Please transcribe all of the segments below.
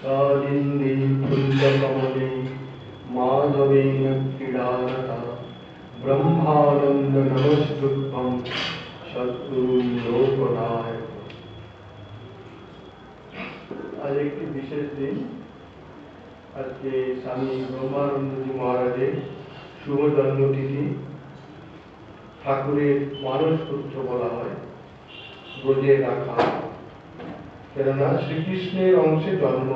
कालिंदी कुंजकमले माधवेन क्रीडारता ब्रह्मानंद नमस्तुभ्यं सद्गुरुं लोकनायक। आज एक विशेष दिन, आज के स्वामी ब्रह्मानंद जी महाराजेर शुभ जन्मतिथि। ठाकुरेर मानस पुत्र बला हय, ब्रजेर राखा। কেননা শ্রীকৃষ্ণের অংশে জন্ম,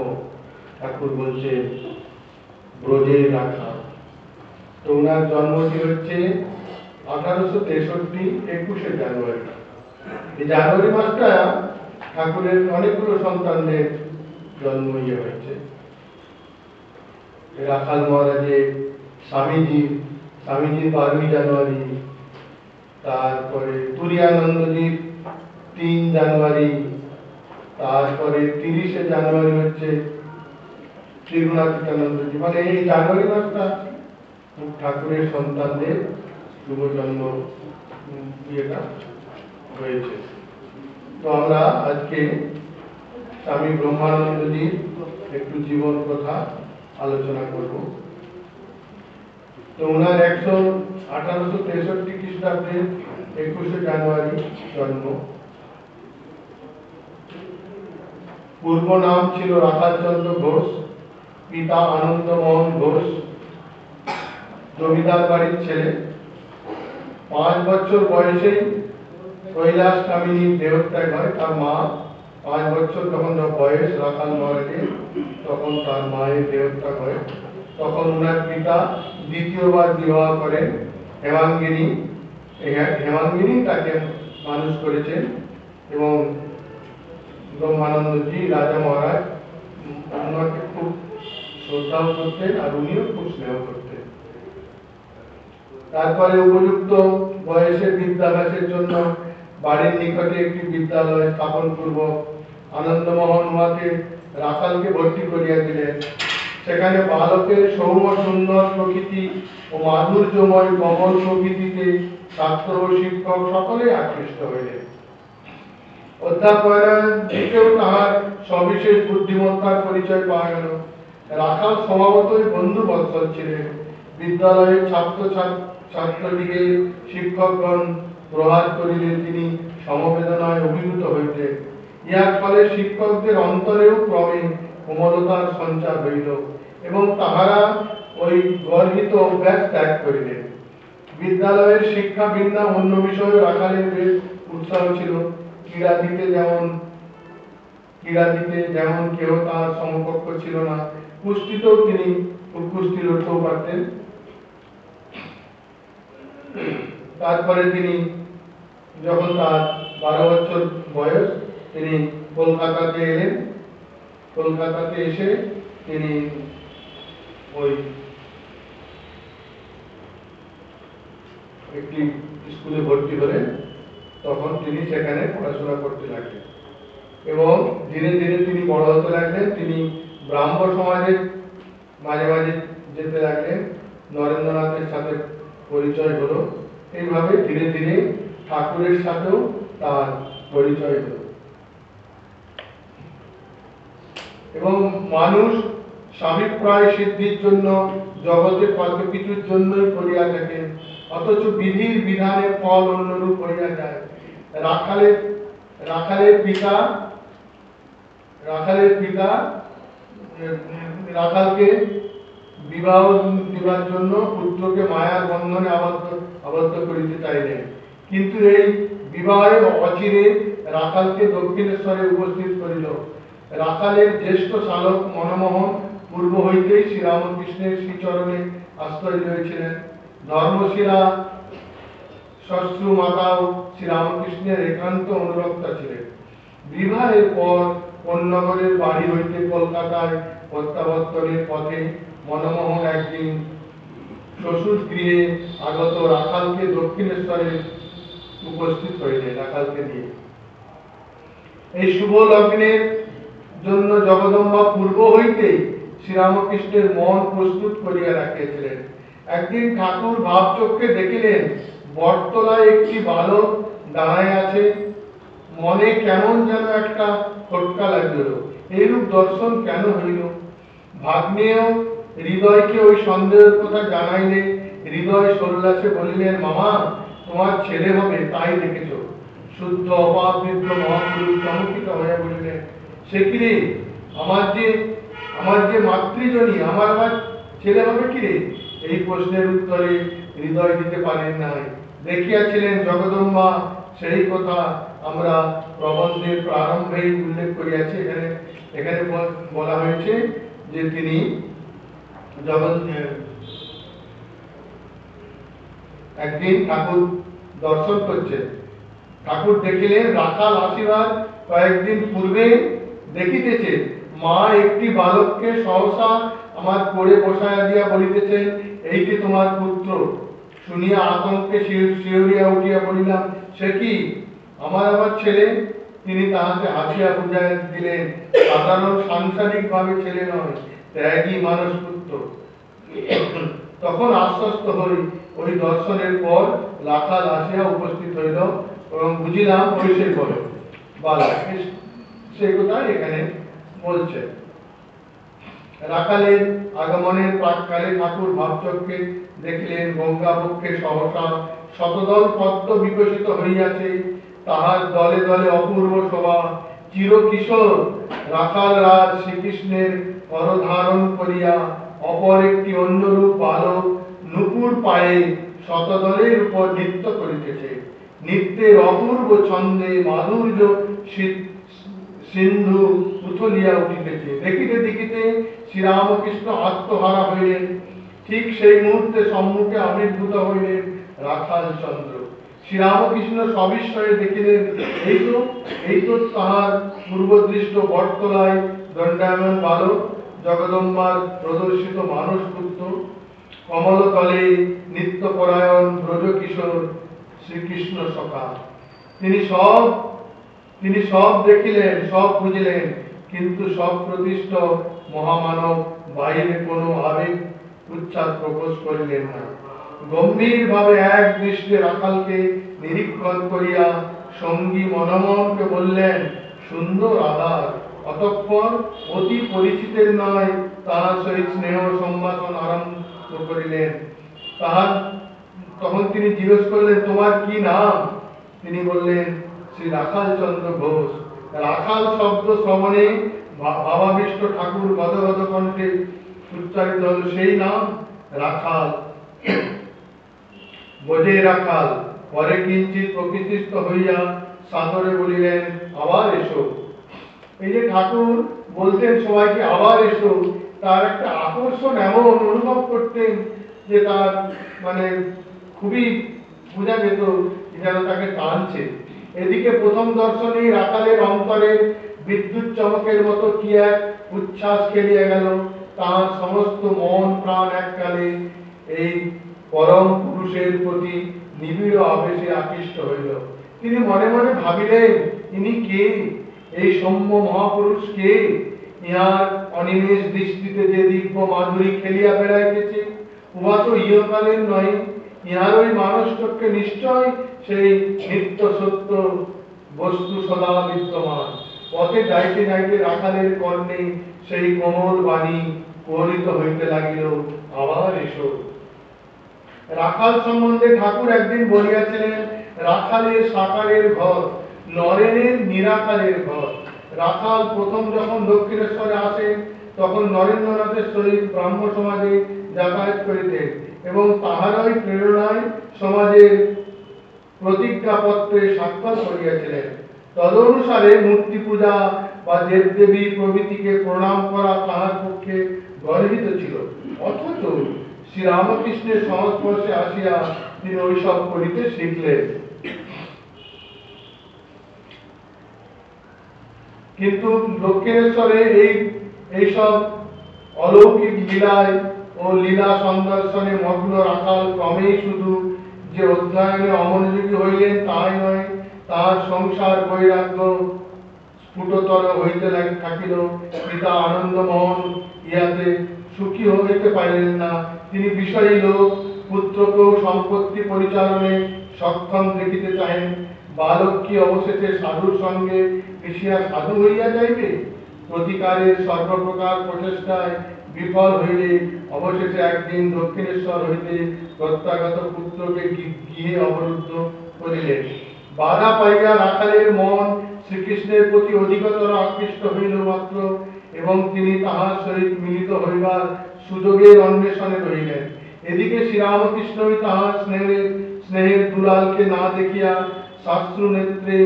ঠাকুর বলছে ব্রজের রাখা। তো ওনার জন্মটি হচ্ছে 1863 21শে জানুয়ারি। এই জানুয়ারি মাসটা ঠাকুরের অনেকগুলো সন্তানদের জন্ম হয়েছে। রাখাল মহারাজের স্বামীজির 12ই জানুয়ারি, তারপরে তুরিয়ানন্দজির 3 জানুয়ারি, তারপরে 30শে জানুয়ারি হচ্ছে ত্রিগুণাতীতানন্দজি। মানে এই জানুয়ারি মাসটা ঠাকুরের সন্তানদের শুভ জন্ম ইয়েটা হয়েছে। তো আমরা আজকে স্বামী ব্রহ্মানন্দজির একটু জীবন কথা আলোচনা করব। তো ওনার 1863 খ্রিস্টাব্দের 21শে জানুয়ারি জন্ম। পূর্ব নাম ছিল রাখালচন্দ্র ঘোষ, পিতা আনন্দমোহন ঘোষ, জমিদার বাড়ির ছেলে। 5 বছর বয়সেই কৈলাস কামিনীর দেহত্যাগ হয়। তার মা 5 বছর যখন বয়স রাখাল মহারাজের, তখন তার মায়ের দেহত্যাগ হয়। তখন ওনার পিতা দ্বিতীয়বার বিবাহ করেন হেমাঙ্গিনী। হেমাঙ্গিনী তাকে মানুষ করেছেন এবং ব্রহ্মানন্দজি রাজা মহারাজ ওনাকে খুব শ্রদ্ধাও করতেন আর উনিও খুব স্নেহ করতেন। তারপরে উপযুক্ত বয়সে বিদ্যাভ্যাসের জন্য বাড়ির নিকটে একটি বিদ্যালয় স্থাপন পূর্বক আনন্দমোহন উহাকে রাখালকে ভর্তি করিয়া দিলেন। সেখানে বালকের সৌম্য সুন্দর প্রকৃতি ও মাধুর্যময় কমল প্রকৃতিতে ছাত্র ও শিক্ষক সকলেই আকৃষ্ট হইলেন। অধ্যাপনার দিকেও তাহার সবিশেষ বুদ্ধিমত্তার পরিচয় পাওয়া গেল। রাখাল স্বভাবতই বন্ধু বৎসল ছিলেন। বিদ্যালয়ের ছাত্রলীগের শিক্ষকগণ প্রহার করিলে তিনি সমবেদনায় অভিভূত হইতেন। ইহার ফলে শিক্ষকদের অন্তরেও ক্রমে কোমলতার সঞ্চার হইল এবং তাহারা ওই গর্হিত অভ্যাস ত্যাগ করিলেন। বিদ্যালয়ের শিক্ষা ভিন্ন অন্য বিষয়ে রাখালের বেশ উৎসাহ ছিল। ক্রীড়া দিতে যেমন কেউ তার সমকক্ষ ছিল না, কুস্তিতেও তিনি কুস্তি লড়তেও পারতেন। তারপরে তিনি যখন তার 12 বছর বয়স, তিনি কলকাতাতে এলেন। কলকাতাতে এসে তিনি ওই একটি স্কুলে ভর্তি হলেন। তখন তিনি সেখানে পড়াশোনা করতে লাগলেন এবং ধীরে ধীরে তিনি বড় হতে লাগলেন। তিনি ব্রাহ্ম সমাজে মাঝে মাঝে যেতে লাগলেন। নরেন্দ্রনাথের সাথে পরিচয় হলো। এইভাবে ধীরে ধীরে ঠাকুরের সাথেও তার পরিচয় হলো। এবং মানুষ স্বাভিপ্রায় সিদ্ধির জন্য জগতে কত কিছুর জন্যই করিয়া থাকেন, অথচ বিধির বিধানে ফল অন্যরূপ হইয়া যায়। রাখালের পিতা রাখালকে বিবাহ দিবার জন্য পুত্রকে মায়ার বন্ধনে আবদ্ধ করিতে চাইলেন। কিন্তু এই বিবাহে অচিরে রাখালকে দক্ষিণেশ্বরে উপস্থিত করিল। রাখালের জ্যেষ্ঠ শালক মনমোহন পূর্ব হইতেই শ্রীরামকৃষ্ণের শ্রীচরণে আশ্রয় লইয়াছিলেন। ধর্মশিলা শ্বশ্রু মাতাও শ্রীরামকৃষ্ণের একান্ত অনুরক্তা ছিলেন। বিবাহের পর কোন্নগরের বাড়ি হইতে কলকাতায় প্রত্যাবর্তনের পথে মনমোহন একদিন শ্বশুর গৃহে আগত রাখালকে দক্ষিণেশ্বরে উপস্থিত হইলেন রাখালকে নিয়ে। এই শুভ লগ্নের জন্য জগদম্বা পূর্ব হইতেই শ্রীরামকৃষ্ণের মন প্রস্তুত করিয়া রাখিয়াছিলেন। একদিন ঠাকুর ভাবচক্ষে দেখিলেন বটতলায় একটি বালক দাঁড়ায় আছে। মনে কেমন যেন একটা খটকা লাগিল এইরূপ দর্শন কেন হইল? ভাগ্নেয় হৃদয়কে ওই সন্দেহের কথা জানাইলে হৃদয় সল্লাসে বলিলেন, মামা তোমার ছেলে হবে তাই দেখেছ। শুদ্ধ অপাবৃদ্ধ মহাপুরুষ চমকিত হয়ে বলিলেন, সে কি রে, আমার যে মাতৃজনী, আমার আবার ছেলে হবে কি রে? এই প্রশ্নের উত্তরে হৃদয় দিতে পারেন নাই। দেখিয়াছিলেন জগদম্বা, সেই কথা আমরা প্রবন্ধের প্রারম্ভেই উল্লেখ করিয়াছি। এখানে বলা হয়েছে যে তিনি একদিন ঠাকুর দর্শন করছেন। ঠাকুর দেখিলেন রাখাল আসিবার কয়েকদিন পূর্বে দেখিতেছে মা একটি বালককে সহসা আমার কোলে বসাইয়া দিয়া বলিতেছেন, এইটি তোমার পুত্র। শুনিয়া আতঙ্কে শিহরিয়া উঠিয়া বলিলাম, সে কি, আমার আবার ছেলে? তিনি তাহাকে হাসিয়া বুঝাইয়া দিলেন, সাধারণ সাংসারিক ভাবে ছেলে নয়, ত্যাগী মানুষ পুত্র। তখন আশ্বস্ত হই। ওই দর্শনের পর রাখাল আসিয়া উপস্থিত হইল এবং বুঝিলাম ওই সেই বলে বালক। সেই কথা এখানে বলছে। রাখালের আগমনের প্রাক্কালে ঠাকুর ভাবচক্রে দেখিলেন গঙ্গা পক্ষে সহসা শতদল পদ্ম বিকশিত হইয়াছে, তাহার দলে দলে অপূর্ব শোভা। চিরকিশোর রাখাল রাজ শ্রীকৃষ্ণের করধারণ করিয়া অপর একটি অন্যরূপ বালক নুপুর পায়ে শতদলের উপর নৃত্য করিতেছে। নৃত্যের অপূর্ব ছন্দে মাধুর্য সিন্ধু উথলিয়া উঠিতেছে। দেখিতে দেখিতে শ্রীরামকৃষ্ণ আত্মহারা হইলেন। ঠিক সেই মুহূর্তে সম্মুখে আবির্ভূত হইলেন রাখাল চন্দ্র। শ্রীরামকৃষ্ণ সবিস্ময়ে দেখিলেন, এই তো তাহার পূর্বদৃষ্ট বটতলায় দণ্ডায়মান বালক, জগদম্বার প্রদর্শিত মানস পুত্র। কমলতলে নিত্যপরায়ণ ব্রজকিশোর শ্রীকৃষ্ণ সখা। তিনি সব দেখিলেন, সব বুঝিলেন, কিন্তু সব প্রতিষ্ঠ মহামানব বাহিরে কোনো আবেগ উচ্ছ্বাস প্রকাশ করিলেন না। গম্ভীর ভাবে এক দৃষ্টে রাখালকে নিরীক্ষণ করিয়া সঙ্গী মনমোহনকে বললেন, সুন্দর আধার। অতঃপর অতি পরিচিতের নয় তাহার সহিত স্নেহ সম্ভাষণ আরম্ভ করিলেন। তখন তিনি জিজ্ঞেস করলেন, তোমার কি নাম? তিনি বললেন, শ্রী রাখাল চন্দ্র ঘোষ। রাখাল শব্দ শ্রবণে ভাবাবিষ্ট ঠাকুর গদগদ কণ্ঠে উচ্চারিত হল, সেই নাম রাখাল, বোঝে রাখাল। পরে কিঞ্চিত প্রকৃতিস্থ হইয়া সাদরে বলিলেন, আবার এসো। এই যে ঠাকুর বলতেন সবাইকে আবার এসো, তার একটা আকর্ষণ এমন অনুভব করতেন যে তার মানে খুবই বোঝা যেত যেন তাকে টানছে। এদিকে প্রথম দর্শনেই রাখালের অন্তরে বিদ্যুৎ চমকের মতো কি এক উচ্ছ্বাস খেলিয়া গেল। তার সমস্ত মন প্রাণ এককালে এই পরম পুরুষের প্রতি নিবিড় আবেশে আকৃষ্ট হইল। তিনি মনে মনে ভাবিলেন, ইনি কে? এই সৌম্য মহাপুরুষ কে? ইহার অনিমেষ দৃষ্টিতে যে দিব্য মাধুরী খেলিয়া বেড়াইতেছে, উহা তো ইহকালের নয়। ইহার ওই মানস চক্ষে নিশ্চয় সেই নিত্য সত্য বস্তু সদা বিদ্যমান। পথে যাইতে যাইতে রাখালের কর্ণে সেই কোমল বাণী প্রহরিত হইতে লাগিল, আবার এসো। রাখাল সম্বন্ধে ঠাকুর একদিন বলিয়াছিলেন, রাখালের সাকারের ঘর, নরেনের নিরাকারের ঘর। রাখাল প্রথম যখন দক্ষিণেশ্বরে আসেন তখন নরেন্দ্রনাথের সহিত ব্রাহ্ম সমাজে যাতায়াত করিতেন এবং তাহারই প্রেরণায় সমাজের প্রতিজ্ঞাপত্রে স্বাক্ষর করিয়াছিলেন। তদনুসারে মূর্তি পূজা বা দেবদেবী প্রভৃতিকে প্রণাম করা তাহার পক্ষে গর্হিত ছিল। অথচ শ্রীরামকৃষ্ণের সংস্পর্শে আসিয়া তিনি ওইসব করিতে শিখলেন। কিন্তু দক্ষিণেশ্বরে এইসব অলৌকিক লীলায় ও লীলা সন্দর্শনে মগ্ন রাখাল ক্রমেই শুধু যে অধ্যয়নে অমনোযোগী হইলেন তাই নয়, তাহার সংসার বৈরাগ্য স্ফুটতর হইতে থাকিল। পিতা আনন্দমোহন ইহাতে সুখী হইতে পারিলেন না। তিনি বিষয়ী লোক, পুত্রকেও সম্পত্তি পরিচালনে সক্ষম দেখিতে চাহেন। বালক কি অবশেষে সাধুর সঙ্গে মিশিয়া সাধু হইয়া যাইবে? প্রতিকারের সর্বপ্রকার প্রচেষ্টায় বিফল হইলে অবশেষে একদিন দক্ষিণেশ্বর হইতে প্রত্যাগত পুত্রকে গৃহে অবরুদ্ধ করিলেন। বাধা পাইয়া রাখালের মন শ্রীকৃষ্ণের প্রতি অধিকতর আকৃষ্ট হইল মাত্র, এবং তিনি তাহার সহিত মিলিত হইবার সুযোগের অন্বেষণে রহিলেন। এদিকে শ্রীরামকৃষ্ণই তাহার স্নেহের দুলালকে না দেখিয়া শাস্ত্র নেত্রে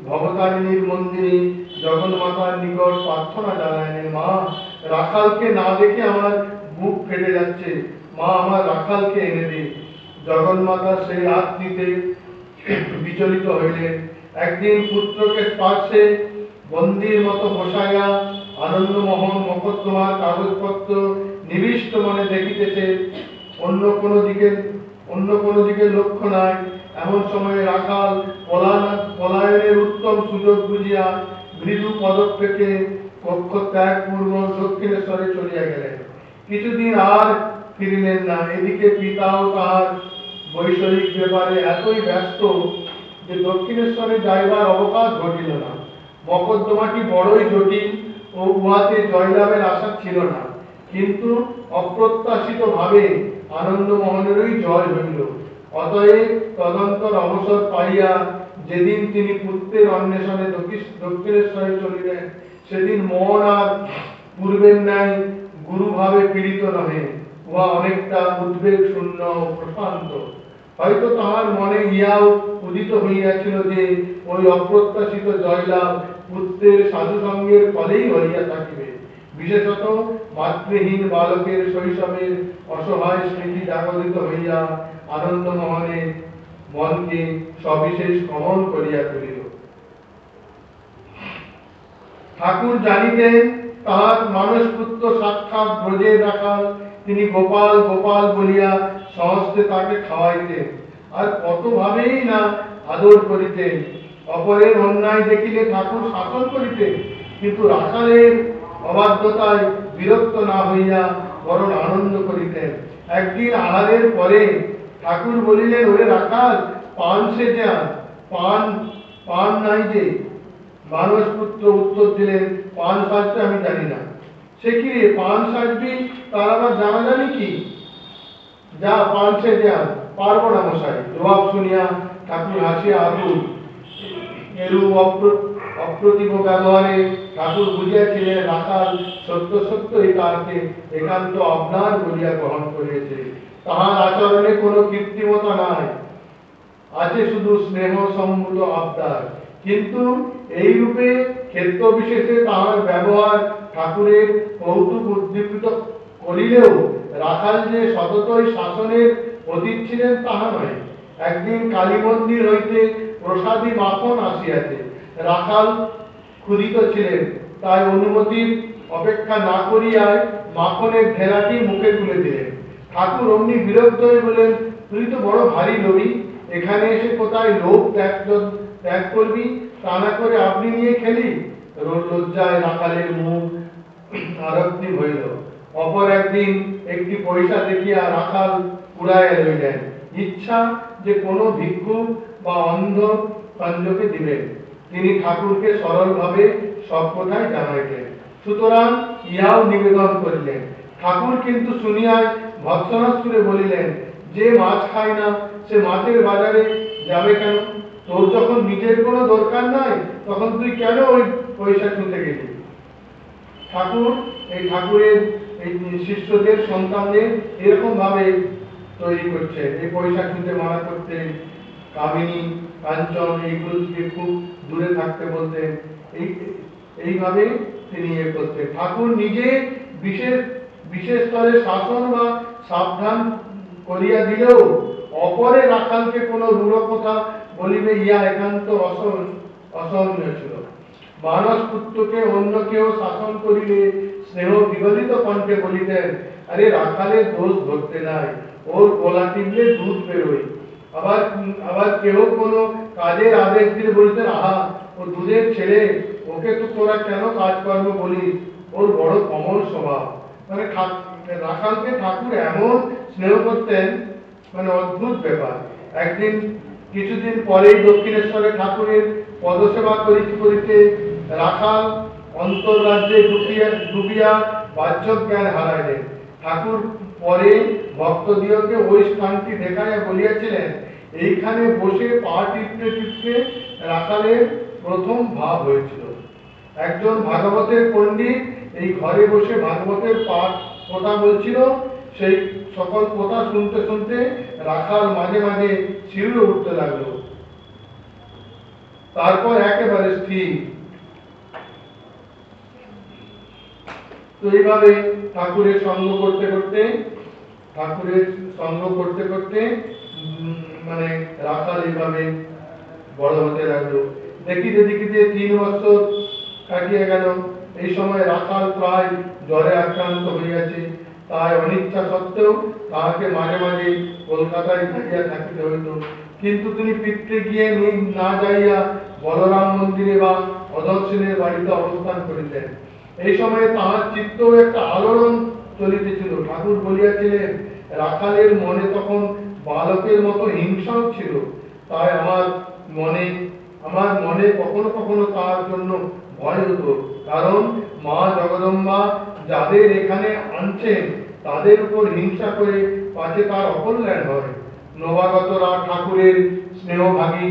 ভবতারিণীর মন্দিরে জগন্মাতার নিকট প্রার্থনা জানাইলেন, মা, রাখালকে না দেখে আমার বুক ফেটে যাচ্ছে, মা, আমার রাখালকে এনে দে। জগন্মাতা সেই আত্মীতে বিচলিত হইলেন। একদিন পুত্রকে স্পর্শে বন্দির মতো বসাইয়া আনন্দমোহন মকদ্দমার কাগজপত্র নিবিষ্ট মনে দেখিতেছে, অন্য কোনো দিকে লক্ষ্য নাই। এমন সময়ে রাখাল পলায়নের উত্তম সুযোগ বুঝিয়া মৃদু পদক্ষেপে কক্ষ ত্যাগ পূর্বক দক্ষিণেশ্বরে চলিয়া গেলেন। কিছুদিন আর ফিরিলেন না। এদিকে পিতাও তাহার বৈষয়িক ব্যাপারে এতই ব্যস্ত যে দক্ষিণেশ্বরে যাইবার অবকাশ ঘটিল না। মকদ্দমাটি বড়ই জটিল ও উহাতে জয়লাভের আশা ছিল না, কিন্তু অপ্রত্যাশিত ভাবে আনন্দমোহনেরই জয় হইল। অতএব তদন্তর অবসর পাইয়া যেদিন তিনি পুত্রের অন্বেষণে দক্ষিণেশ্বরে চলিলেন, সেদিন মন আর পূর্বের ন্যায় গুরুভাবে পীড়িত নহে, উহা অনেকটা উদ্বেগ শূন্য ও প্রশান্ত। হয়তো তাহার মনে ইহাও উদিত হইয়াছিল যে ওই অপ্রত্যাশিত জয়লাভ পুত্রের সাধুসঙ্গের ফলেই হইয়া থাকিবে। বিশেষত মাতৃহীন বালকের শৈশবের অসহায় স্মৃতি জাগরিত হইয়া আনন্দমোহনের মনকে সবিশেষ কমল করিয়া তুলিল। ঠাকুর জানিতেন তাহার মানসপুত্র সাক্ষাৎ ব্রজের রাখাল, তিনি গোপাল গোপাল বলিয়া সহস্তে তাকে খাওয়াইতেন, আর কতভাবেই না আদর করিতেন। অপরের অন্যায় দেখিলে ঠাকুর শাসন করিতেন, কিন্তু রাখালের অবাধ্যতায় বিরক্ত না হইয়া বরং আনন্দ করিতেন। একদিন আহারের পরে ঠাকুর বলিলেন, ওরে রাখাল, পান সেজে আন। পান নাই যে? মানসপুত্র উত্তর দিলেন, পান সাজতে আমি জানি না। সে কি রে, পান সাজবি তার আবার জানা জানি কি? যা, পান সেজে আন। পারবো না মশাই। জবাব শুনিয়া ঠাকুর হাসিয়া আতুর। এরূপ অপ্রতিভ ব্যবহারে ঠাকুর বুঝিয়াছিলেন রাখাল সত্য সত্যই তাহাকে একান্ত আপনার বলিয়া গ্রহণ করিয়াছে। তাহার আচরণে কোনো কৃত্রিমতা নাই, আছে শুধু স্নেহ সম্মূত আবদার। কিন্তু এই রূপে ক্ষেত্র বিশেষে তাহার ব্যবহার ঠাকুরের কৌতুক উদ্দীপিত করিলেও রাখাল যে সততই শাসনের অধীন ছিলেন তাহা নয়। একদিন কালী মন্দির হইতে প্রসাদী মাখন আসিয়াছে। রাখাল ক্ষুধিত ছিলেন, তাই অনুমতির অপেক্ষা না করিয়ায় মাখনের ঢেলাটি মুখে তুলে দিলেন। ঠাকুর অমনি বিরক্ত হয়ে বলেন, তুই তো বড় ভারী লোভী, এখানে এসে কোথায় লোভ ত্যাগ করবি, তা না করে আপনি নিয়ে খেলি। লজ্জায় রাখালের মুখ আরক্তিম হইল। অপর একদিন একটি পয়সা দেখিয়া রাখাল কুড়াইয়া লইলেন, ইচ্ছা যে কোনো ভিক্ষুক বা অন্ধ সঞ্জকে দিবেন। তিনি ঠাকুরকে সরলভাবে সব কথাই জানাইলেন, সুতরাং ইহাও নিবেদন করিলেন। ঠাকুর কিন্তু শুনিয়ায় ভৎসনা সুরে বলিলেন, যে মাছ খায় না সে মাছের বাজারে যাবে কেন? তোর যখন নিজের কোনো দরকার নাই, তখন তুই কেন ওই পয়সা ছুঁতে গেলি? ঠাকুরের এই শিষ্যদের সন্তানদের এরকম ভাবে তৈরি করছে, এই পয়সা ছুঁতে মানা করতে, কামিনী কাঞ্চন এইগুলো থেকে খুব দূরে থাকতে বলতেন। এইভাবে তিনি করতেন। ঠাকুর নিজে বিশেষ স্তরে শাসন বা সাবধান করিয়া দিলেও অপরে রাখালকে কোনো রূঢ় কথা বলিবে ইহা একান্ত অসহনীয় ছিল। মানস পুত্রকে অন্য কেউ শাসন করিলে স্নেহ বিগলিত কণ্ঠে বলিতেন, আরে রাখালের দোষ ধরতে নাই, ওর গলা টিপলে দুধ বেরোয়। আবার কেউ কোনো কাজের আদেশ দিলে বলতেন, আহা, ও দুধের ছেলে, ওকে তো তোরা কেন কাজকর্ম বলিস, ওর বড় কমল স্বভাব। মানে রাখালকে ঠাকুর এমন স্নেহ করতেন, মানে অদ্ভুত ব্যাপার। কিছুদিন পরেই দক্ষিণেশ্বরে ঠাকুরের পদসেবা করিতে রাখাল অন্তর্রাজ্যে ডুবিয়া বাহ্য জ্ঞান হারাইলেন। ঠাকুর পরে ভক্তদিওকে ওই স্থানটি দেখাইয়া বলিয়াছিলেন, এইখানে বসে পা টিপতে টিপতে রাখালের প্রথম ভাব হয়েছিল। একজন ভাগবতের পণ্ডিত এই ঘরে বসে ভাগবতের পাঠ কথা বলছিল। সেই সকল কথা শুনতে শুনতে রাখাল মাঝে মাঝে শিউরে উঠতে লাগলো, তারপর একেবারে স্থির। তো এইভাবে ঠাকুরের সঙ্গ করতে করতে মানে রাখাল এইভাবে বড় হতে লাগলো। দেখিতে দেখিতে 3 বছর কাটিয়া গেল। এই সময় রাখাল প্রায় জ্বরে আক্রান্ত হইয়াছে। তাই অনিচ্ছা সত্ত্বেও তাহাকে মাঝে মাঝে কলকাতায় গিয়া থাকিতে হইত। কিন্তু তিনি পিতৃ গিয়ে না যাইয়া বলরাম মন্দিরে বা অদর্শনের বাড়িতে অবস্থান করিতেন। এই সময়ে তাহার চিত্তেও একটা আলোড়ন চলিতেছিল। ঠাকুর বলিয়াছিলেন, রাখালের মনে তখন বালকের মতো হিংসাও ছিল। তাই আমার মনে কখনো কখনো তার জন্য ভয় হতো, কারণ মা জগদম্বা যাদের এখানে আনছেন তাদের উপর হিংসা করে পাছে তার অকল্যাণ হয়। নবাগতরা ঠাকুরের স্নেহভাগী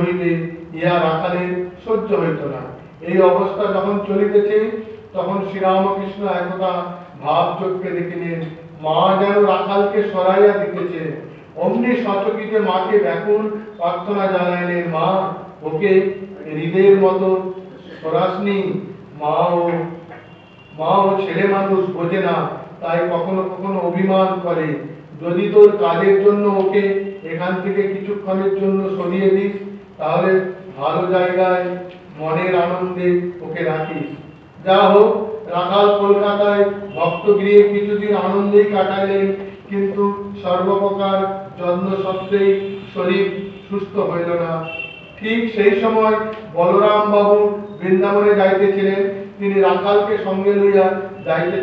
হইলে ইহা রাখালের সহ্য হইত না। এই অবস্থা যখন চলিতেছে তখন শ্রীরামকৃষ্ণ একদা ভাব চক্ষে দেখিলেন, মা যেন রাখালকে সরাইয়া দিতেছে। অমনি সচকিতে মাকে ব্যাকুল প্রার্থনা জানাইলেন, মা ওকে হৃদয়ের মতো সরাসনি। মা ও ছেলে মানুষ বোঝে না, তাই কখনো কখনো অভিমান করে। যদি তোর কাজের জন্য ওকে এখান থেকে কিছুক্ষণের জন্য সরিয়ে দিস, তাহলে ভালো জায়গায় মনের আনন্দে ওকে রাখিস। যা হোক, রাখাল কলকাতায় ভক্তগৃহে কিছুদিন আনন্দেই কাটাইলেন, কিন্তু সর্বপ্রকার যত্ন সত্ত্বেই শরীর সুস্থ হইল না। ঠিক সেই সময় বলরাম বাবু বৃন্দাবনে যাইতেছিলেন। তিনি রাখালকে সঙ্গে লইয়া যাইতে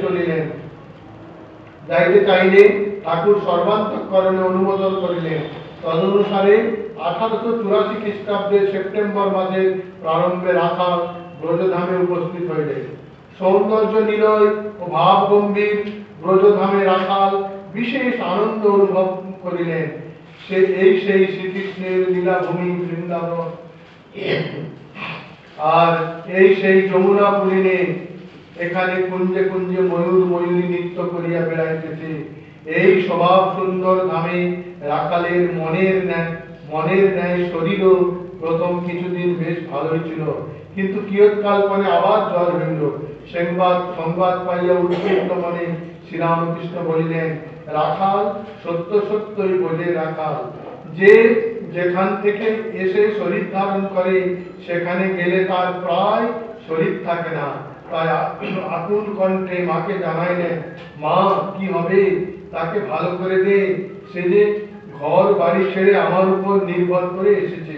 চাইলে ঠাকুর সর্বান্তঃকরণে অনুমোদন করিলেন। তদনুসারে 1884 খ্রিস্টাব্দের সেপ্টেম্বর মাসের প্রারম্ভে রাখাল ব্রজধামে উপস্থিত হইলেন। সৌন্দর্য নিলয় ও ভাব গম্ভীর ব্রজধামে রাখাল বিশেষ আনন্দ অনুভব করিলেন। সেই শ্রীকৃষ্ণের লীলাভূমি বৃন্দাবন, আর এই সেই যমুনা পুলিনে। এখানে কুঞ্জে কুঞ্জে ময়ূর ময়ূরী নৃত্য করিয়া বেড়াইতেছে। এই স্বভাব সুন্দর ধামে রাখালের মনের ন্যায় শরীরও প্রথম কিছুদিন বেশ ভালোই ছিল, কিন্তু কিয়ৎকাল পরে আবার জ্বর হইল। সংবাদ পাইয়া উৎফুল্ল মনে শ্রীরামকৃষ্ণ বলিলেন, রাখাল সত্য সত্যই বোঝে রাখাল, যে যেখান থেকে এসে শরীর ধারণ করে সেখানে গেলে তার প্রায় শরীর থাকে না। তাই আকুল কণ্ঠে মাকে জানাইলেন, মা কি হবে, তাকে ভালো করে দে, সে যে ঘর বাড়ি ছেড়ে আমার উপর নির্ভর করে এসেছে।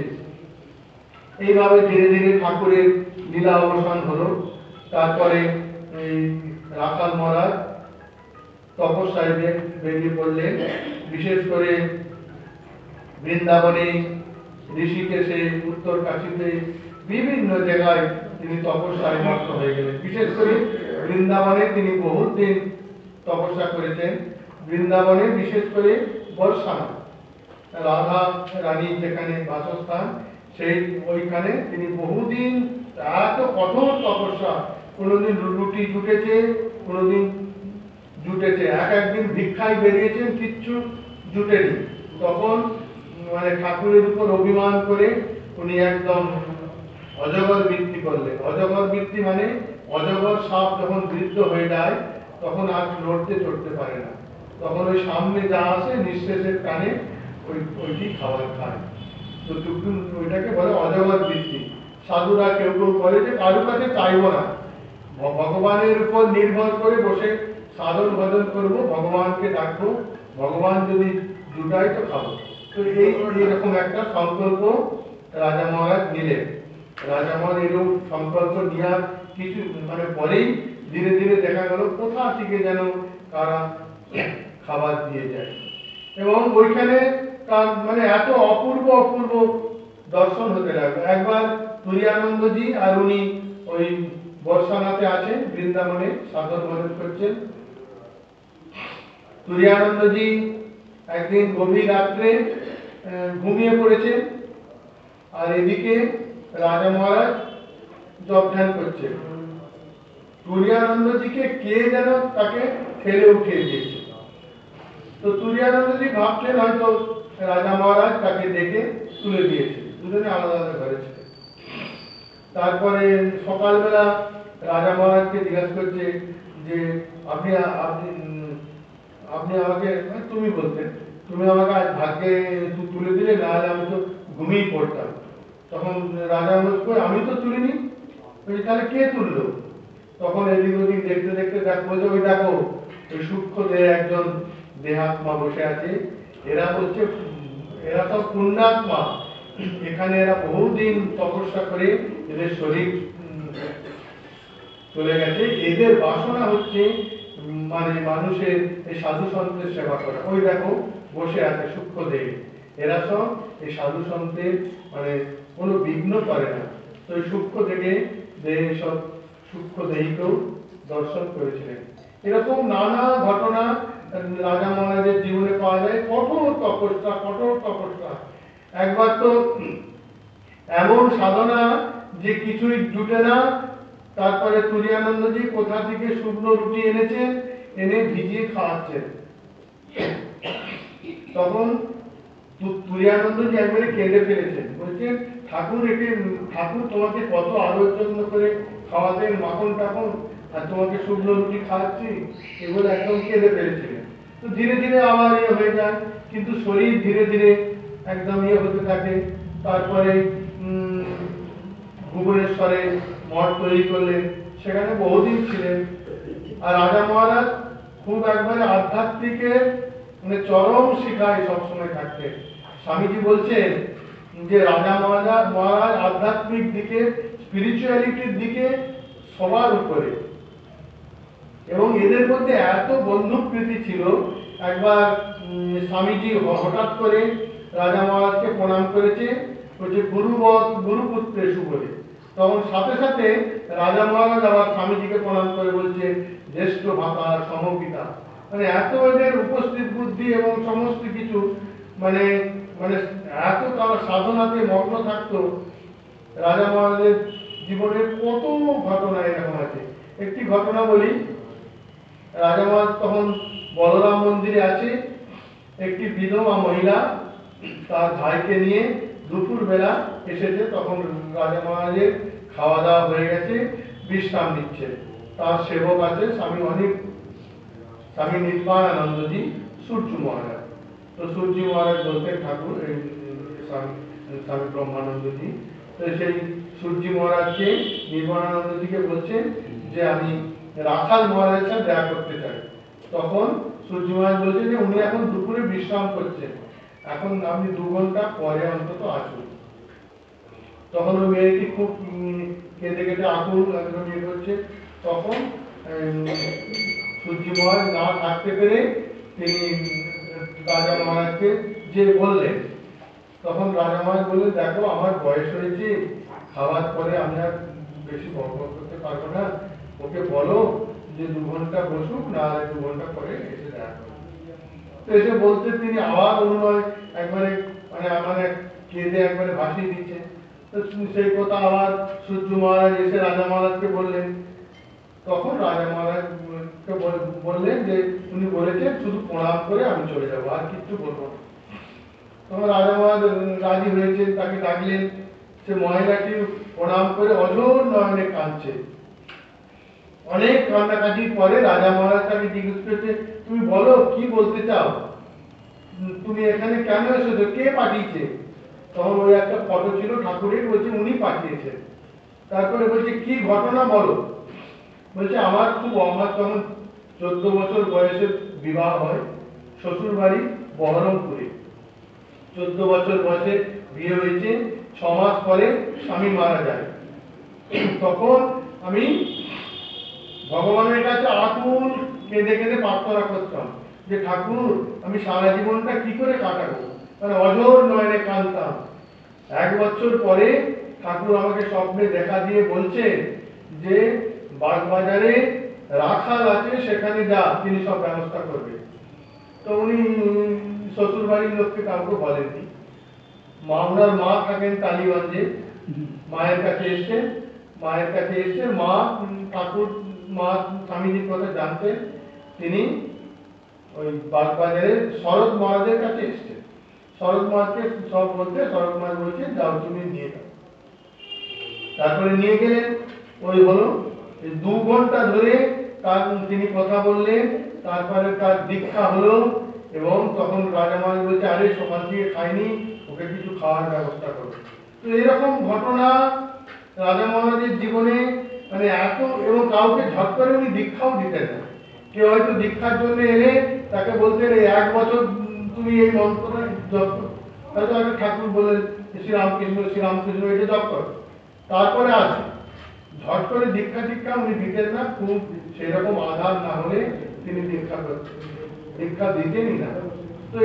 এইভাবে ধীরে ধীরে ঠাকুরের লীলা অবসান হলো। তারপরে এই রাখাল মহারাজ তপস্যায় বেরিয়ে পড়লেন। বিশেষ করে বৃন্দাবনে, ঋষিকেশে, উত্তর কাশীতে বিভিন্ন জায়গায় তিনি তপস্যায় মগ্ন হয়ে গেলেন। বিশেষ করে বৃন্দাবনে তিনি বহুত দিন তপস্যা করেছেন। বৃন্দাবনে বিশেষ করে বর্ষানা রাধা রানীর যেখানে বাসস্থান, ওইখানে তিনি বহুদিন এত কঠোর তপস্যা, কোনোদিন রুটি জুটেছে, কোনোদিন জুটেছে, একদিন ভিক্ষায় বেরিয়েছেন, কিচ্ছু জুটেনি। তখন মানে ঠাকুরের উপর অভিমান করে উনি একদম অজগর বৃত্তি করলেন। অজগর বৃত্তি মানে অজগর সাপ যখন বৃদ্ধ হয়ে যায় তখন আর লড়তে চড়তে পারে না, তখন ওই সামনে যা আসে নিঃশেষের টানে ওইটি খাবার খায়। তো ওইটাকে বলে অজগর বৃত্তি। সাধুরা কেউ কেউ করে যে কারো কাছে চাইবো না, ভগবানের উপর নির্ভর করে বসে সাধন ভজন করবো, ভগবানকে ডাকবো, ভগবান যদি জুটায় তো খাবো। তো এইরকম একটা সংকল্প রাজা মহারাজ নিলেন। রাজা মহারাজ এরকম সংকল্প নেওয়ার কিছু মানে পরেই ধীরে ধীরে দেখা গেল কোথা থেকে যেন তারা খাবার দিয়ে যায়, এবং ওইখানে তার মানে এত অপূর্ব অপূর্ব দর্শন হতে লাগলো। একবার তুরিয়ানন্দজি আর উনি ওই বর্ষানাতে আছেন, বৃন্দাবনে সাধন ভজন করছেন। তুরীয়ানন্দজি একদিন গভীর রাত্রে ঘুমিয়ে পড়েছেন, আর এদিকে রাজা মহারাজ জপ ধ্যান করছেন। তুরীয়ানন্দজিকে কে যেন তাকে ঠেলে উঠিয়ে দিয়েছে। তো তুরীয়ানন্দজি ভাবছেন হয়তো রাজা মহারাজ তাকে ডেকে তুলে দিয়েছে, দুজনে আলাদা আলাদা ঘরে ছিলেন। তারপরে সকালবেলা রাজা মহারাজকে জিজ্ঞাসা করছে যে আপনি আপনি আপনি আমাকে, তুমি বলতেন, তুমি আমাকে আজ ভাগ্যে তুলে দিলে, না হলে আমি তো ঘুমিয়ে পড়তাম। তখন রাজা বলছে আমি তো তুলিনি। তাহলে কে তুললো? তখন এদিক ওদিক দেখতে দেখতে বলছে ওই দেখো ওই সূক্ষ্ম দেহে একজন দেহাত্মা বসে আছে, এরা হচ্ছে, এরা সব পুণ্যাত্মা, এখানে এরা বহুদিন তপস্যা করে এদের শরীর চলে গেছে, এদের বাসনা হচ্ছে মানে মানুষের এই সাধু সন্তের সেবা করা। ওই দেখো বসে আছে সূক্ষ্ম দেহে, এরা সব এই সাধু সন্তের মানে কোনো বিঘ্ন করে না। তো এই সূক্ষ্ম থেকে দেহে সব সূক্ষ্ম দেহীকেও দর্শন করেছিলেন। এরকম নানা ঘটনা রাজা মহারাজের জীবনে পাওয়া যায়। কঠোর তপস্যা, কঠোর তপস্যা। একবার তো এমন সাধনা যে কিছুই জুটে না, তারপরে তুরীয়ানন্দজি কোথা থেকে শুকনো রুটি এনেছেন, এনে ভিজিয়ে খাওয়াচ্ছেন। তখন তুরীয়ানন্দজি একবারে কেঁদে ফেলেছেন, বলছেন ঠাকুর একে, ঠাকুর তোমাকে কত আদর যত্ন করে খাওয়াতেন, মাখন টাখন, আর তোমাকে শুকনো রুটি খাওয়াচ্ছি, এগুলো একদম কেঁদে ফেলেছিলেন। তো ধীরে ধীরে আবার ইয়ে হয়ে যায়, কিন্তু শরীর ধীরে ধীরে একদম ইয়ে হতে থাকে। তারপরে ভুবনেশ্বরে মঠ তৈরি করলেন, সেখানে বহুদিন ছিলেন। আর রাজা মহারাজ খুব একবারে আধ্যাত্মিকের মানে চরম শিখায় সবসময় থাকতেন। স্বামীজি বলছেন যে রাজা মহারাজ আধ্যাত্মিক দিকে, স্পিরিচুয়ালিটির দিকে সবার উপরে, এবং এদের মধ্যে এত বন্ধুপ্রীতি ছিল। একবার স্বামীজি হঠাৎ করে রাজা মহারাজকে প্রণাম করেছে, বলছে গুরুপুত্রে সুবলে। তখন সাথে সাথে রাজা মহারাজ আবার স্বামীজিকে প্রণাম করে বলছে জ্যেষ্ঠ ভ্রাতা সমপিতা। মানে এত এদের উপস্থিত বুদ্ধি এবং সমস্ত কিছু, মানে মানে এত তারা সাধনাতে মগ্ন থাকতো। রাজা মহারাজের জীবনের কত ঘটনা এরকম আছে। একটি ঘটনা বলি, রাজা মহারাজ তখন বলরাম মন্দিরে আছে, একটি বিধবা মহিলা তার ভাইকে নিয়ে দুপুর বেলা এসেছে। তখন রাজা মহারাজের খাওয়া দাওয়া হয়ে গেছে, বিশ্রাম নিচ্ছে। তার সেবক আছে স্বামী নির্বাণানন্দজি, সূর্য মহারাজ। তো সূর্য মহারাজ বলতেন ঠাকুর এই স্বামী ব্রহ্মানন্দজি। তো সেই সূর্য মহারাজকে নির্বাণানন্দজিকে বলছেন যে আমি রাখাল মহারাজের সাথে দেখা করতে চাই। তখন সূর্য মহারাজ বলছেন যে উনি এখন দুপুরে বিশ্রাম করছেন, এখন আপনি 2 ঘন্টা পরে অন্তত আসুন। তখন ওই মেয়েটি খুব কেঁদে কেটে আকুল একদম ইয়ে করছে। তখন সূর্য মহারাজ না থাকতে পেরে তিনি রাজা মহারাজকে যে বললেন। তখন রাজা মহারাজ বললেন দেখো আমার বয়স হয়েছে, খাওয়ার পরে আমি আর বেশি বকবক করতে পারবো না, ওকে বলো যে 2 ঘন্টা বসুক, না 2 ঘন্টা পরে এসে দেখা করো। তো এসে বলতে তিনি আবার অনুনয় একবারে মানে কেঁদে একবারে ভাসিয়ে দিচ্ছে। তো সেই কথা আবার সূর্য মহারাজ এসে রাজা মহারাজকে বললেন। তখন রাজা মহারাজ বললেন যে উনি বলেছেন শুধু প্রণাম করে আমি চলে যাবো, আর কিচ্ছু বলবো না। তখন রাজা মহারাজ রাজি হয়েছেন, তাকে ডাকলেন। সে মহিলাটি প্রণাম করে অঝোর নয়নে কাঁদছে। অনেক কান্নাকাটির পরে রাজা মহারাজ তাকে জিজ্ঞেস করছে তুমি বলো কি বলতে চাও, তুমি এখানে কেন এসেছো, কে পাঠিয়েছে? তখন ওই একটা ফটো ছিল ঠাকুরের, বলছে উনি পাঠিয়েছেন। তারপরে বলছে কি ঘটনা বলো। বলছে আমার তখন 14 বছর বয়সে বিবাহ হয়, শ্বশুর বাড়ি বহরমপুরে। 14 বছর বয়সে বিয়ে হয়েছে, 6 মাস পরে স্বামী মারা যায়। তখন আমি ভগবানের কাছে আকুল কেঁদে কেঁদে প্রার্থনা করতাম যে ঠাকুর আমি সারা জীবনটা কি করে কাটাবো, মানে অঝোর নয়নে কাঁদতাম। 1 বছর পরে ঠাকুর আমাকে স্বপ্নে দেখা দিয়ে বলছে যে বাগবাজারে রাখাল আছে, সেখানে যা, তিনি সব ব্যবস্থা করবে। তো উনি শ্বশুর বাড়ির লোককে কাউকে বলেননি। ওনার মা থাকেন টালিগঞ্জে, মায়ের কাছে এসছেন। মা ঠাকুর, মা স্বামীজির কথা জানতেন। তিনি ওই বাগবাজারে শরৎ মহারাজের কাছে এসছেন। শরৎ মহারাজকে সব বলতে শরৎ মহারাজ বলছেন, যাও তুমি নিয়ে যাও। তারপরে নিয়ে গেলেন। ওই হলো 2 ঘন্টা ধরে তার তিনি কথা বললেন। তারপরে তার দীক্ষা হলো। এবং তখন রাজা মহারাজ বলছে, আরে সকাল থেকে খাইনি, ওকে কিছু খাওয়ার ব্যবস্থা করো। তো এরকম ঘটনা রাজা মহারাজের জীবনে মানে এত, এবং কাউকে ঝট করে উনি দীক্ষাও দিতেন না। কেউ হয়তো দীক্ষার জন্য এলে তাকে বলতেন, এই 1 বছর তুমি এই মন্ত্রটা জপ করো। হয়তো একটা ঠাকুর বললেন শ্রীরামকৃষ্ণ শ্রীরামকৃষ্ণ, এটা জপ করো, তারপরে আসে। ঝট করে দীক্ষা উনি দিতেন না। খুব সেই রকম আধার না হলে তিনি দীক্ষা দিতেনই না। তো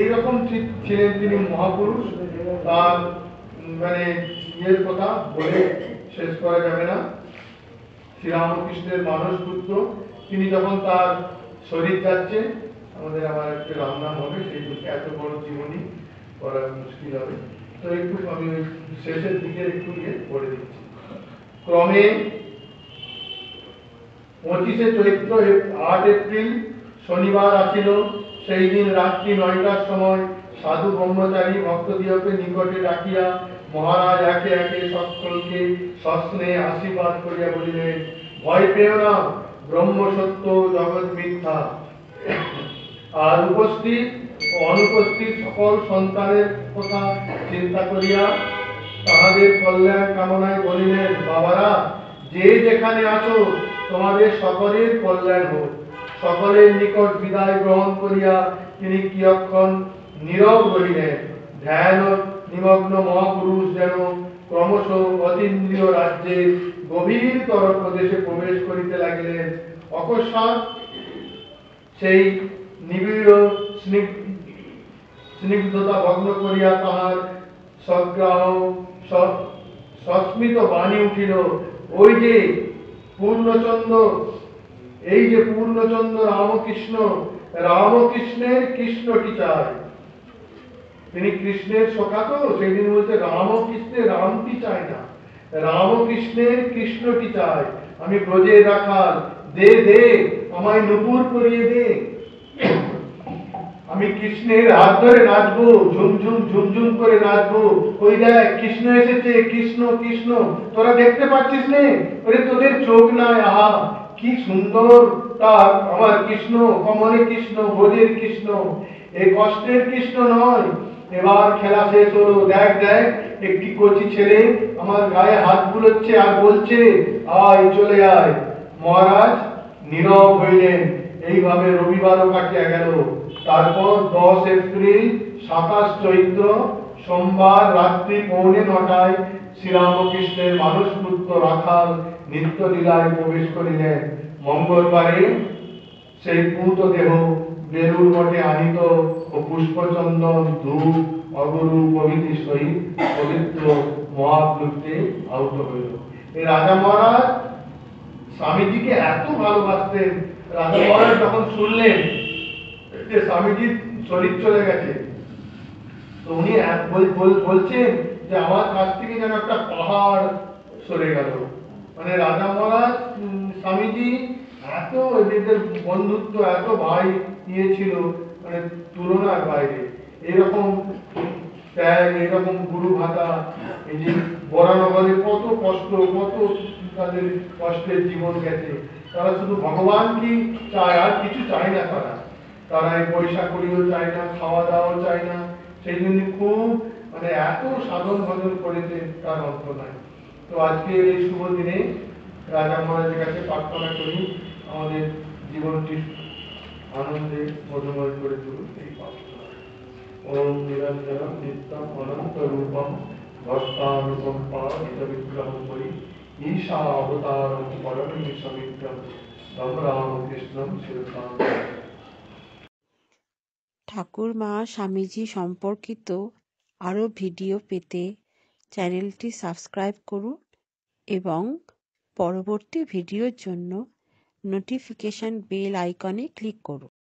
এইরকম ছিলেন তিনি মহাপুরুষ। তার মানে ইয়ের কথা বলে শেষ করা যাবে না। শ্রীরামকৃষ্ণের মানস পুত্র, তিনি যখন তার শরীর যাচ্ছে, আমাদের আবার একটা রামনাম হবে, সেই এত বড় জীবনী করা মুশকিল হবে। তো একটু আমি ওই শেষের দিকে একটু পড়ে দিচ্ছি। ক্রমে 25শে চৈত্র 8 এপ্রিল শনিবার আসিল। সেই দিন রাত্রি 9টার সময় সাধু ব্রহ্মচারী ভক্তদিগকে নিকটে ডাকিয়া মহারাজ একে একে সকলকে সস্নেহে আশীর্বাদ করিয়া বলিলেন, ভয় পেও না, ব্রহ্ম সত্য, জগৎ মিথ্যা। আর উপস্থিত ও অনুপস্থিত সকল সন্তানের কথা চিন্তা করিয়া তাহাদের কল্যাণ কামনায় বলিলেন, বাবারা, যে যেখানে আছো, তোমাদের সকলের কল্যাণ হোক। সকলের নিকট বিদায় গ্রহণ করিয়া তিনি কিয়ৎক্ষণ নীরব রহিলেন। ধ্যান নিমগ্ন মহাপুরুষ যেন ক্রমশ অতীন্দ্রিয় রাজ্যের গভীরতর প্রদেশে প্রবেশ করিতে লাগিলেন। অকস্মাৎ সেই নিবিড় স্নিগ্ধতা ভগ্ন করিয়া তাহার সগ্রাহ সস্মিত বাণী উঠিল, ওই যে পূর্ণচন্দ্র, এই যে পূর্ণচন্দ্র রামকৃষ্ণ, রামকৃষ্ণের কৃষ্ণটি চায়। তিনি কৃষ্ণের সখা, তো সেই দিন বলছে রামকৃষ্ণের রামটি চায় না, রামকৃষ্ণের কৃষ্ণটি চায়। আমি ব্রজের রাখাল, দে দে আমায় নুপুর পরিয়ে দে। আমি কৃষ্ণের হাত ধরে নাচবো, ঝুমঝুম ঝুমঝুম করে নাচবো। ওই দেখ কৃষ্ণ এসেছে, কৃষ্ণ কৃষ্ণ, তোরা দেখতে পাচ্ছিস নে? ওরে তোদের চোখ নাই, আহা কি সুন্দর তার আমার কৃষ্ণ, কমলে কৃষ্ণ, ব্রজের কৃষ্ণ, এই কষ্টের কৃষ্ণ নয়। এবার খেলা শেষ হলো। দেখ দেখ একটি কচি ছেলে আমার গায়ে হাত বুলোচ্ছে আর বলছে, আয় চলে আয়। মহারাজ নীরব হইলেন। এইভাবে রবিবারও কাটিয়া গেল। তারপর 10 এপ্রিল 27 চৈত্র সোমবার রাত্রি 8:45 শ্রীরামকৃষ্ণের মানসপুত্র রাখাল নিত্য লীলায় প্রবেশ করিলেন। মঙ্গলবারে সেই পূত দেহ বেলুর মঠে আনিত ও পুষ্পচন্দন ধূপ অগুরু প্রভৃতি সহিত পবিত্র মহাপ্লুতে আহুত হইল। এই রাজা মহারাজ স্বামীজিকে এত ভালোবাসতেন। রাজা মহারাজ যখন শুনলেন যে স্বামীজির শরীর চলে গেছে, তো উনি বলছেন যে আমার কাছ থেকে যেন একটা পাহাড় সরে গেল। মানে রাজা মহারাজ স্বামীজি এত এদের বন্ধুত্ব, এত ভাই ইয়ে ছিল, মানে তুলনার বাইরে। এরকম ত্যাগ, এরকম গুরু ভাতা, এই যে বরানগরে কত কষ্ট, কত তাদের কষ্টের জীবন গেছে। তারা শুধু ভগবান কি চায়, আর কিছু চায় না। তারা এই পয়সা করিও চায় না, খাওয়া দাওয়াও চায় না। সেই জন্য খুব মানে এত সাধন ভজন করেছে, তার অন্ত নাই। তো আজকে এই শুভ দিনে রাজা মহারাজের কাছে প্রার্থনা করি, আমাদের জীবনটি আনন্দে মধুময় করে তুলুন, এই প্রার্থনা। ওম নিরঞ্জনম নিত্যম অনন্ত রূপম ভক্তানুকম্পা বিগ্রহম করি ঈশা অবতারম পরমী সমিত্রম রাম রামকৃষ্ণম শিরসাম। ঠাকুরমা স্বামীজি সম্পর্কিত আরও ভিডিও পেতে চ্যানেলটি সাবস্ক্রাইব করুন এবং পরবর্তী ভিডিওর জন্য নোটিফিকেশন বেল আইকনে ক্লিক করুন।